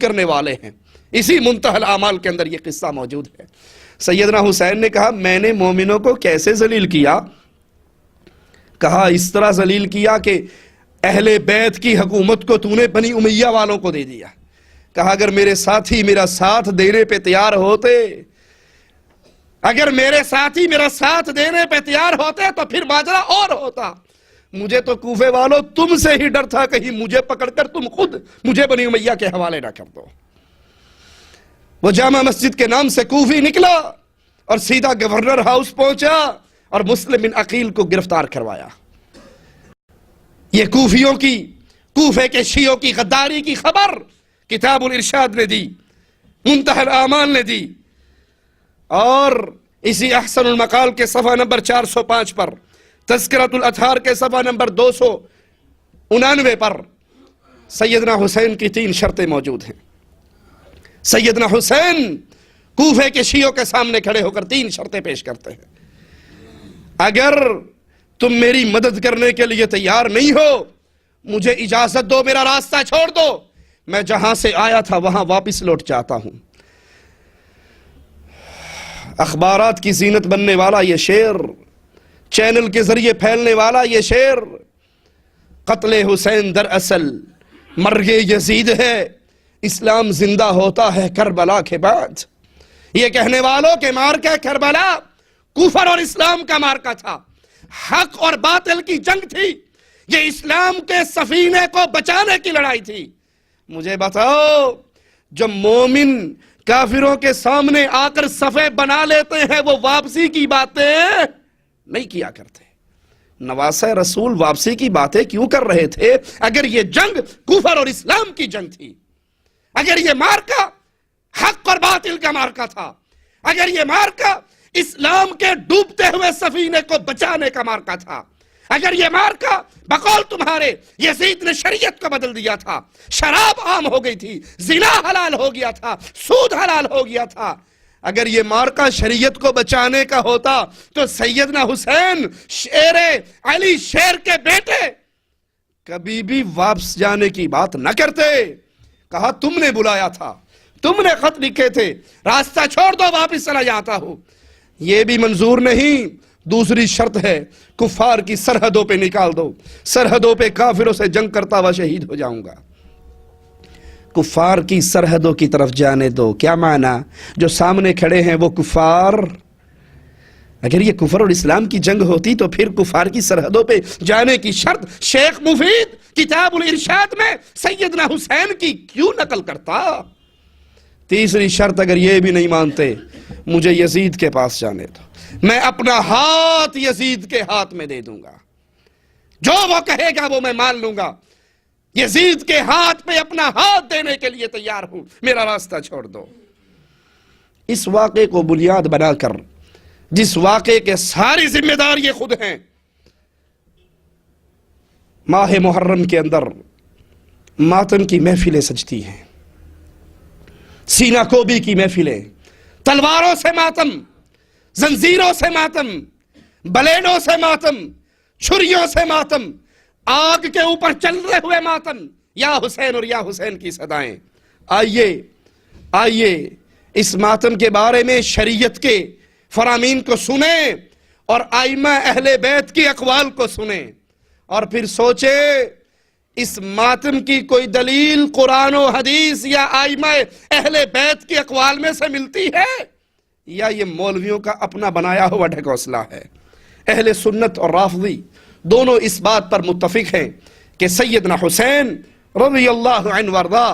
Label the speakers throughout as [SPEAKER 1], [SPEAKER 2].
[SPEAKER 1] کرنے والے ہیں۔ اسی منتہی الاعمال کے اندر یہ قصہ موجود ہے۔ سیدنا حسین نے کہا میں نے مومنوں کو کیسے ذلیل کیا؟ کہا اس طرح ذلیل کیا کہ اہل بیت کی حکومت کو تو نے بنی امیہ والوں کو دے دیا۔ کہا اگر میرے ساتھی میرا ساتھ دینے پہ تیار ہوتے، اگر میرے ساتھی میرا ساتھ دینے پہ تیار ہوتے تو پھر ماجرا اور ہوتا۔ مجھے تو کوفے والوں تم سے ہی ڈر تھا کہیں مجھے پکڑ کر تم خود مجھے بنی امیہ کے حوالے نہ کر دو۔ وہ جامع مسجد کے نام سے کوفی نکلا اور سیدھا گورنر ہاؤس پہنچا اور مسلم بن عقیل کو گرفتار کروایا۔ یہ کوفیوں کی، کوفے کے شیعوں کی غداری کی خبر کتاب الارشاد نے دی، منتہی الاعمال نے دی، اور اسی احسن المقال کے صفحہ نمبر 405 پر، تذکرۃ الاطہار کے صفحہ نمبر 299 پر سیدنا حسین کی 3 شرطیں موجود ہیں۔ سیدنا حسین کوفے کے شیعوں کے سامنے کھڑے ہو کر 3 شرطیں پیش کرتے ہیں۔ اگر تم میری مدد کرنے کے لیے تیار نہیں ہو، مجھے اجازت دو، میرا راستہ چھوڑ دو، میں جہاں سے آیا تھا وہاں واپس لوٹ جاتا ہوں۔ اخبارات کی زینت بننے والا یہ شعر، چینل کے ذریعے پھیلنے والا یہ شعر، قتل حسین دراصل مرگ یزید ہے، اسلام زندہ ہوتا ہے کربلا کے بعد۔ یہ کہنے والوں کے مارکہ کربلا کفر اور اسلام کا مارکہ تھا، حق اور باطل کی جنگ تھی، یہ اسلام کے سفینے کو بچانے کی لڑائی تھی۔ مجھے بتاؤ، جو مومن کافروں کے سامنے آ کر صفے بنا لیتے ہیں وہ واپسی کی باتیں نہیں کیا کرتے۔ نواسہ رسول واپسی کی باتیں کیوں کر رہے تھے؟ اگر یہ جنگ کفر اور اسلام کی جنگ تھی، اگر یہ مارکہ حق اور باطل کا مارکہ تھا، اگر یہ مارکہ اسلام کے ڈوبتے ہوئے سفینے کو بچانے کا مارکہ تھا، اگر یہ مارکہ بقول تمہارے یزید نے شریعت کو بدل دیا تھا، شراب عام ہو گئی تھی، زنا حلال ہو گیا تھا، سود حلال ہو گیا تھا، اگر یہ مارکہ شریعت کو بچانے کا ہوتا تو سیدنا حسین شیر علی شیر کے بیٹے کبھی بھی واپس جانے کی بات نہ کرتے۔ کہا تم نے بلایا تھا، تم نے خط لکھے تھے، راستہ چھوڑ دو، واپس چلا جاتا ہوں۔ یہ بھی منظور نہیں، دوسری شرط ہے کفار کی سرحدوں پہ نکال دو، سرحدوں پہ کافروں سے جنگ کرتا ہوا شہید ہو جاؤں گا۔ کفار کی سرحدوں کی طرف جانے دو، کیا معنی؟ جو سامنے کھڑے ہیں وہ کفار، اگر یہ کفر اور اسلام کی جنگ ہوتی تو پھر کفار کی سرحدوں پہ جانے کی شرط شیخ مفید کتاب الارشاد میں سیدنا حسین کی کیوں نقل کرتا؟ تیسری شرط اگر یہ بھی نہیں مانتے، مجھے یزید کے پاس جانے دو، میں اپنا ہاتھ یزید کے ہاتھ میں دے دوں گا، جو وہ کہے گا وہ میں مان لوں گا، یزید کے ہاتھ پہ اپنا ہاتھ دینے کے لیے تیار ہوں، میرا راستہ چھوڑ دو۔ اس واقعے کو بنیاد بنا کر، جس واقعے کے ساری ذمہ دار یہ خود ہیں، ماہ محرم کے اندر ماتم کی محفلیں سجتی ہیں، سینہ کوبی کی محفلیں، تلواروں سے ماتم، زنجیروں سے ماتم، بلیڈوں سے ماتم، چھریوں سے ماتم، آگ کے اوپر چل رہے ہوئے ماتم، یا حسین اور یا حسین کی صدائیں۔ آئیے اس ماتم کے بارے میں شریعت کے فرامین کو سنیں اور ائمہ اہل بیت کی اقوال کو سنیں، اور پھر سوچیں اس ماتم کی کوئی دلیل قرآن و حدیث یا ائمہ اہل بیت کی اقوال میں سے ملتی ہے، یا یہ مولویوں کا اپنا بنایا ہوا ڈھکوسلا ہے۔ اہل سنت اور رافضی دونوں اس بات پر متفق ہیں کہ سیدنا حسین رضی اللہ عنہ وارضا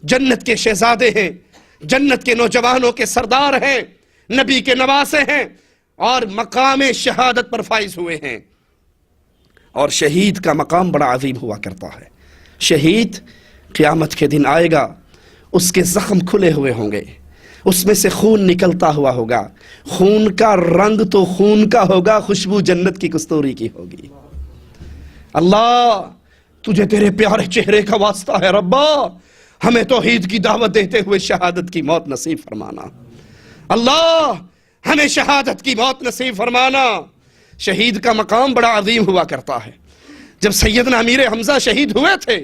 [SPEAKER 1] جنت کے شہزادے ہیں، جنت کے نوجوانوں کے سردار ہیں، نبی کے نواسے ہیں، اور مقام شہادت پر فائز ہوئے ہیں۔ اور شہید کا مقام بڑا عظیم ہوا کرتا ہے۔ شہید قیامت کے دن آئے گا، اس کے زخم کھلے ہوئے ہوں گے، اس میں سے خون نکلتا ہوا ہوگا، خون کا رنگ تو خون کا ہوگا، خوشبو جنت کی کستوری کی ہوگی۔ اللہ تجھے تیرے پیارے چہرے کا واسطہ ہے ربا، ہمیں توحید کی دعوت دیتے ہوئے شہادت کی موت نصیب فرمانا، اللہ ہمیں شہادت کی موت نصیب فرمانا۔ شہید کا مقام بڑا عظیم ہوا کرتا ہے۔ جب سیدنا امیر حمزہ شہید ہوئے تھے،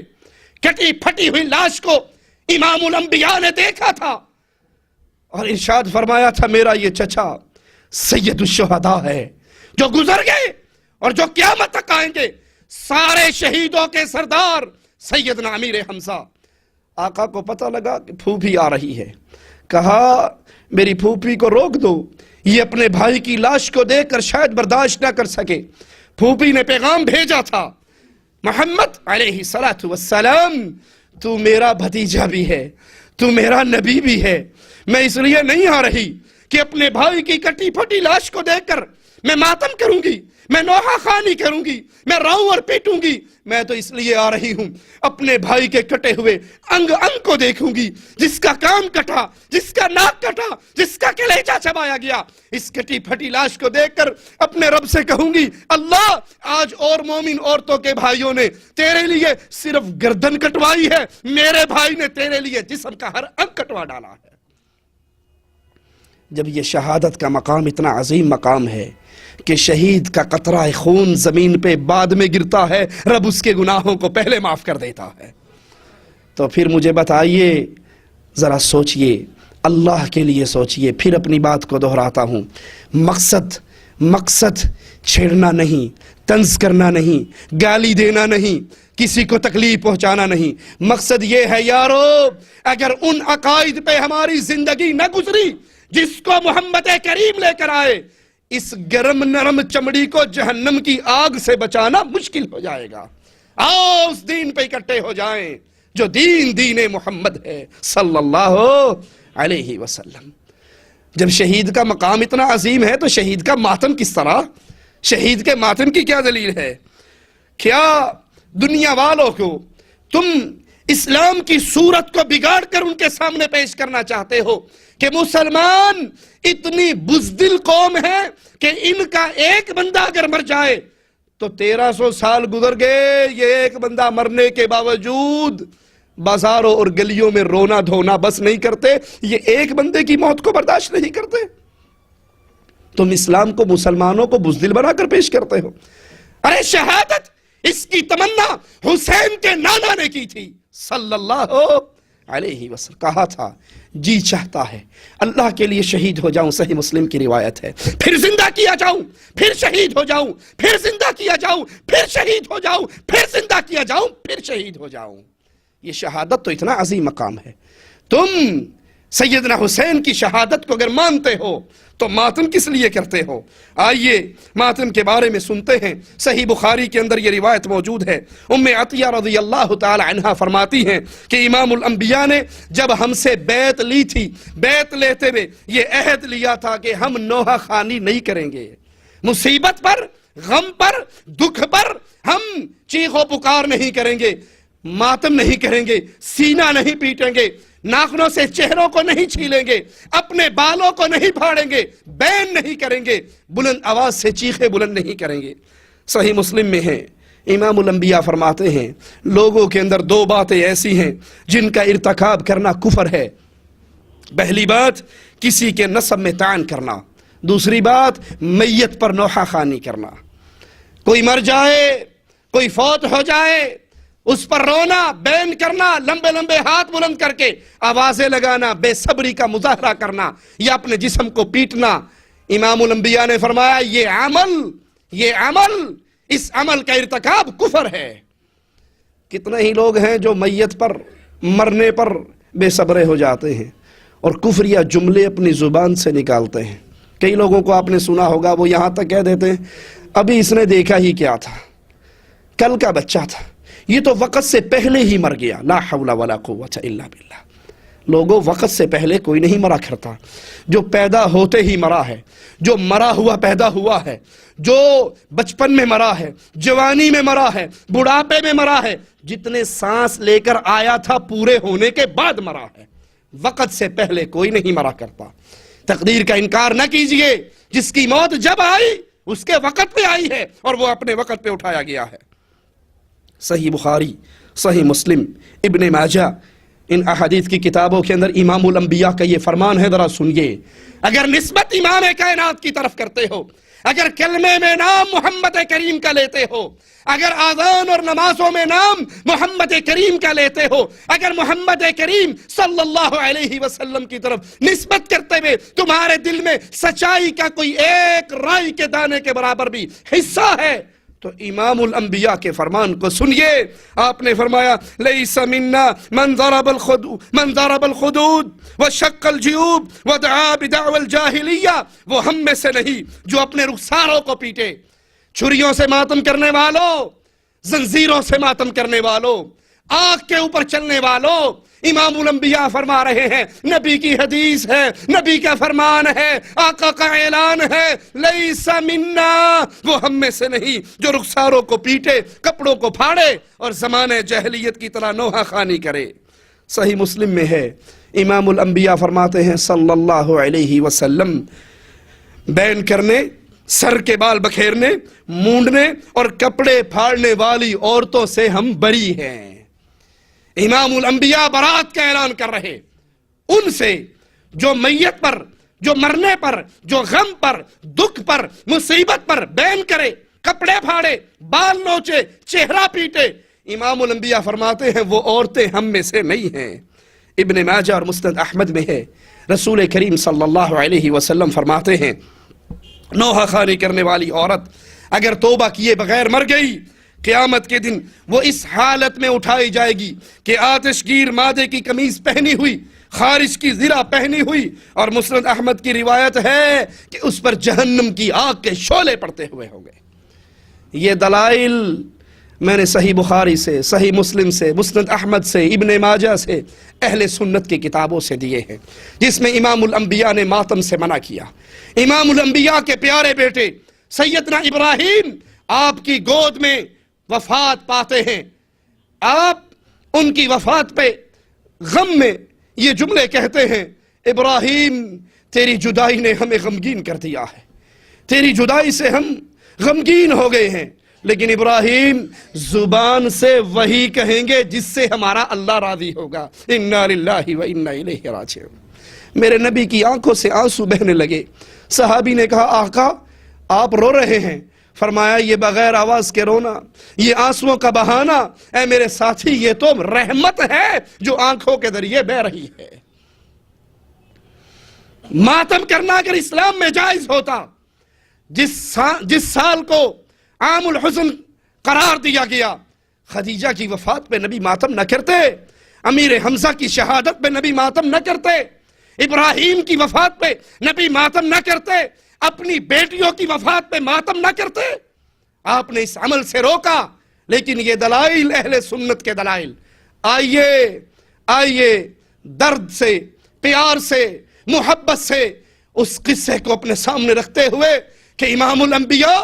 [SPEAKER 1] کٹی پھٹی ہوئی لاش کو امام الانبیاء نے دیکھا تھا اور ارشاد فرمایا تھا میرا یہ چچا سید الشہداء ہے، جو گزر گئے اور جو قیامت تک آئیں گے، سارے شہیدوں کے سردار سیدنا امیر حمزہ۔ آقا کو پتہ لگا کہ پھوپھی آ رہی ہے، کہا میری پھوپھی کو روک دو، یہ اپنے بھائی کی لاش کو دیکھ کر شاید برداشت نہ کر سکے۔ پھوپھی نے پیغام بھیجا تھا، محمد علیہ السلام تو میرا بھتیجا بھی ہے، تو میرا نبی بھی ہے، میں اس لیے نہیں آ رہی کہ اپنے بھائی کی کٹی پھٹی لاش کو دیکھ کر میں ماتم کروں گی، میں نوحہ خوانی کروں گی، میں راؤں اور پیٹوں گی، میں تو اس لیے آ رہی ہوں اپنے بھائی کے کٹے ہوئے انگ انگ کو دیکھوں گی، جس کا کان کٹا، جس کا ناک کٹا، جس کا کلیجہ چبایا گیا، اس کٹی پھٹی لاش کو دیکھ کر اپنے رب سے کہوں گی اللہ آج اور مومن عورتوں کے بھائیوں نے تیرے لیے صرف گردن کٹوائی ہے، میرے بھائی نے تیرے لیے جسم کا ہر انگ کٹوا ڈالا ہے۔ جب یہ شہادت کا مقام اتنا عظیم مقام ہے کہ شہید کا قطرہ خون زمین پہ بعد میں گرتا ہے، رب اس کے گناہوں کو پہلے معاف کر دیتا ہے، تو پھر مجھے بتائیے، ذرا سوچئے، اللہ کے لیے سوچئے۔ پھر اپنی بات کو دہراتا ہوں، مقصد چھیڑنا نہیں، طنز کرنا نہیں، گالی دینا نہیں، کسی کو تکلیف پہنچانا نہیں، مقصد یہ ہے یارو اگر ان عقائد پہ ہماری زندگی نہ گزری جس کو محمد کریم لے کر آئے، اس گرم نرم چمڑی کو جہنم کی آگ سے بچانا مشکل ہو جائے گا۔ آؤ اس دین پہ اکٹھے ہو جائیں جو دین محمد ہے صلی اللہ علیہ وسلم۔ جب شہید کا مقام اتنا عظیم ہے تو شہید کا ماتم کس طرح؟ شہید کے ماتم کی کیا دلیل ہے؟ کیا دنیا والوں کو تم اسلام کی صورت کو بگاڑ کر ان کے سامنے پیش کرنا چاہتے ہو کہ مسلمان اتنی بزدل قوم ہے کہ ان کا ایک بندہ اگر مر جائے تو 1300 سال گزر گئے، یہ ایک بندہ مرنے کے باوجود بازاروں اور گلیوں میں رونا دھونا بس نہیں کرتے، یہ ایک بندے کی موت کو برداشت نہیں کرتے؟ تم اسلام کو مسلمانوں کو بزدل بنا کر پیش کرتے ہو۔ ارے شہادت اس کی تمنا حسین کے نانا نے کی تھی صلی اللہ علیہ وسلم، کہا تھا جی چاہتا ہے اللہ کے لیے شہید ہو جاؤں، صحیح مسلم کی روایت ہے، پھر زندہ کیا جاؤں، پھر شہید ہو جاؤں، پھر زندہ کیا جاؤں، پھر شہید ہو جاؤں، پھر زندہ کیا جاؤں، پھر شہید ہو جاؤں۔ یہ شہادت تو اتنا عظیم مقام ہے، تم سیدنا حسین کی شہادت کو اگر مانتے ہو تو ماتم کس لیے کرتے ہو؟ آئیے ماتم کے بارے میں سنتے ہیں۔ صحیح بخاری کے اندر یہ روایت موجود ہے، ام عطیہ رضی اللہ تعالی عنہا فرماتی ہیں کہ امام الانبیاء نے جب ہم سے بیعت لی تھی، بیعت لیتے ہوئے یہ عہد لیا تھا کہ ہم نوحہ خوانی نہیں کریں گے، مصیبت پر، غم پر، دکھ پر ہم چیخ و پکار نہیں کریں گے، ماتم نہیں کریں گے، سینہ نہیں پیٹیں گے، ناخنوں سے چہروں کو نہیں چھیلیں گے، اپنے بالوں کو نہیں پھاڑیں گے، بین نہیں کریں گے، بلند آواز سے چیخے بلند نہیں کریں گے۔ صحیح مسلم میں ہے، امام الانبیاء فرماتے ہیں لوگوں کے اندر دو باتیں ایسی ہیں جن کا ارتکاب کرنا کفر ہے۔ پہلی بات کسی کے نسب میں طعن کرنا، دوسری بات میت پر نوحہ خوانی کرنا۔ کوئی مر جائے، کوئی فوت ہو جائے، اس پر رونا، بین کرنا، لمبے لمبے ہاتھ بلند کر کے آوازیں لگانا، بے صبری کا مظاہرہ کرنا یا اپنے جسم کو پیٹنا، امام الانبیاء نے فرمایا یہ عمل اس عمل کا ارتکاب کفر ہے۔ کتنے ہی لوگ ہیں جو میت پر، مرنے پر بے صبرے ہو جاتے ہیں اور کفریہ جملے اپنی زبان سے نکالتے ہیں۔ کئی لوگوں کو آپ نے سنا ہوگا وہ یہاں تک کہہ دیتے ہیں ابھی اس نے دیکھا ہی کیا تھا، کل کا بچہ تھا، یہ تو وقت سے پہلے ہی مر گیا، لا حول ولا قوت الا باللہ۔ لوگوں وقت سے پہلے کوئی نہیں مرا کرتا، جو پیدا ہوتے ہی مرا ہے، جو مرا ہوا پیدا ہوا ہے، جو بچپن میں مرا ہے، جوانی میں مرا ہے، بڑھاپے میں مرا ہے، جتنے سانس لے کر آیا تھا پورے ہونے کے بعد مرا ہے، وقت سے پہلے کوئی نہیں مرا کرتا۔ تقدیر کا انکار نہ کیجئے، جس کی موت جب آئی اس کے وقت پہ آئی ہے اور وہ اپنے وقت پہ اٹھایا گیا ہے۔ صحیح بخاری، صحیح مسلم، ابن ماجہ، ان احادیث کی کتابوں کے اندر امام الانبیاء کا یہ فرمان ہے، ذرا سنیے۔ اگر نسبت امام کائنات کی طرف کرتے ہو، اگر کلمے میں نام محمد کریم کا لیتے ہو، اگر آذان اور نمازوں میں نام محمد کریم کا لیتے ہو، اگر محمد کریم صلی اللہ علیہ وسلم کی طرف نسبت کرتے ہوئے تمہارے دل میں سچائی کا کوئی ایک رائی کے دانے کے برابر بھی حصہ ہے، تو امام الانبیاء کے فرمان کو سنیے۔ آپ نے فرمایا لیس منا من ضرب الخدود وشق الجیوب ودعا بدعوى الجاہلیہ، وہ ہم میں سے نہیں جو اپنے رخساروں کو پیٹے، چھریوں سے ماتم کرنے والوں، زنجیروں سے ماتم کرنے والوں، آگ کے اوپر چلنے والوں۔ امام الانبیاء فرما رہے ہیں، نبی کی حدیث ہے، نبی کا فرمان ہے، آقا کا اعلان ہے، لیس منا، وہ ہم میں سے نہیں جو رخساروں کو پیٹے، کپڑوں کو پھاڑے اور زمانے جاہلیت کی طرح نوحہ خوانی کرے۔ صحیح مسلم میں ہے، امام الانبیاء فرماتے ہیں صلی اللہ علیہ وسلم، بین کرنے، سر کے بال بکھیرنے، مونڈنے اور کپڑے پھاڑنے والی عورتوں سے ہم بری ہیں۔ امام الانبیاء برات کا اعلان کر رہے ان سے جو میت پر، جو مرنے پر، جو غم پر، دکھ پر، مصیبت پر بین کرے، کپڑے پھاڑے، بال نوچے، چہرہ پیٹے۔ امام الانبیاء فرماتے ہیں وہ عورتیں ہم میں سے نہیں ہیں۔ ابن ماجہ اور مسند احمد میں ہے، رسول کریم صلی اللہ علیہ وسلم فرماتے ہیں نوحہ خوانی کرنے والی عورت اگر توبہ کیے بغیر مر گئی، قیامت کے دن وہ اس حالت میں اٹھائی جائے گی کہ آتش گیر مادے کی قمیض پہنی ہوئی، خارش کی زرہ پہنی ہوئی، اور مسند احمد کی روایت ہے کہ اس پر جہنم کی آگ کے شعلے پڑتے ہوئے ہوں گے۔ یہ دلائل میں نے صحیح بخاری سے، صحیح مسلم سے، مسند احمد سے، ابن ماجہ سے، اہل سنت کی کتابوں سے دیے ہیں، جس میں امام الانبیاء نے ماتم سے منع کیا۔ امام الانبیاء کے پیارے بیٹے سیدنا ابراہیم آپ کی گود میں وفات پاتے ہیں، آپ ان کی وفات پہ غم میں یہ جملے کہتے ہیں، ابراہیم تیری جدائی نے ہمیں غمگین کر دیا ہے، تیری جدائی سے ہم غمگین ہو گئے ہیں، لیکن ابراہیم زبان سے وہی کہیں گے جس سے ہمارا اللہ راضی ہوگا، انا للہ و انا الیہ راجعون۔ میرے نبی کی آنکھوں سے آنسو بہنے لگے۔ صحابی نے کہا آقا آپ رو رہے ہیں؟ فرمایا یہ بغیر آواز کے رونا، یہ آنسوؤں کا بہانا، اے میرے ساتھی یہ تو رحمت ہے جو آنکھوں کے ذریعے بہ رہی ہے۔ ماتم کرنا اگر اسلام میں جائز ہوتا، جس سال کو عام الحزن قرار دیا گیا، خدیجہ کی وفات پہ نبی ماتم نہ کرتے، امیر حمزہ کی شہادت پہ نبی ماتم نہ کرتے، ابراہیم کی وفات پہ نبی ماتم نہ کرتے، اپنی بیٹیوں کی وفات پہ ماتم نہ کرتے۔ آپ نے اس عمل سے روکا، لیکن یہ دلائل اہل سنت کے دلائل، آئیے درد سے، پیار سے، محبت سے اس قصے کو اپنے سامنے رکھتے ہوئے کہ امام الانبیاء